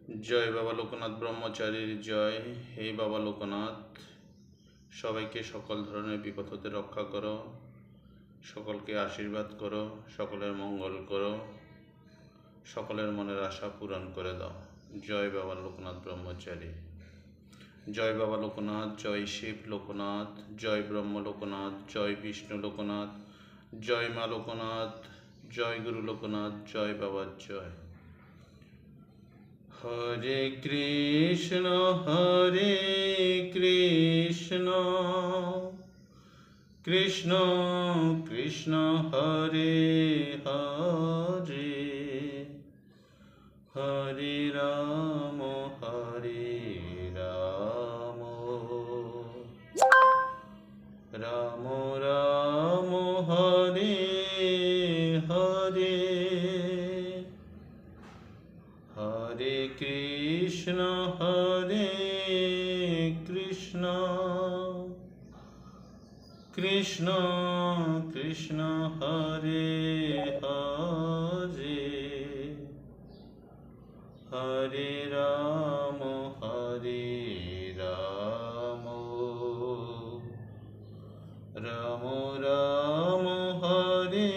জয় বাবা লোকনাথ ব্রহ্মচারীর জয়। হে বাবা লোকনাথ, সবাইকে সকল ধরনের বিপদ হতে রক্ষা করো, সকলকে আশীর্বাদ করো, সকলের মঙ্গল করো, সকলের মনের আশা পূরণ করে দাও। জয় বাবা লোকনাথ ব্রহ্মচারী। জয় বাবা লোকনাথ, জয় শিব লোকনাথ, জয় ব্রহ্ম লোকনাথ, জয় বিষ্ণু লোকনাথ, জয় মা লোকনাথ, জয় গুরু লোকনাথ, জয় বাবার জয়। হরে কৃষ্ণ কৃষ্ণ কৃষ্ণ হরে হরে, হরে রাম রাম রাম হরে হরে, হরে কৃষ্ণ কৃষ্ণ কৃষ্ণ হরে হরে, হরে রাম রাম রাম হরে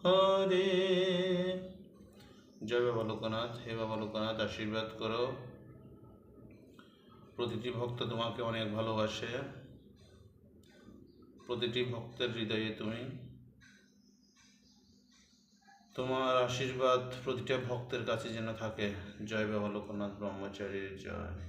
হরে। জয় বাবা লোকনাথ। হে বাবা লোকনাথ, আশীর্বাদ করো। প্রতিটি ভক্ত তোমাকে অনেক ভালোবাসে, প্রতিটি ভক্তের হৃদয়ে তুমি, তোমার আশীর্বাদ প্রতিটা ভক্তের কাছে যেন থাকে। জয় বাবা লোকনাথ ব্রহ্মচারীর জয়।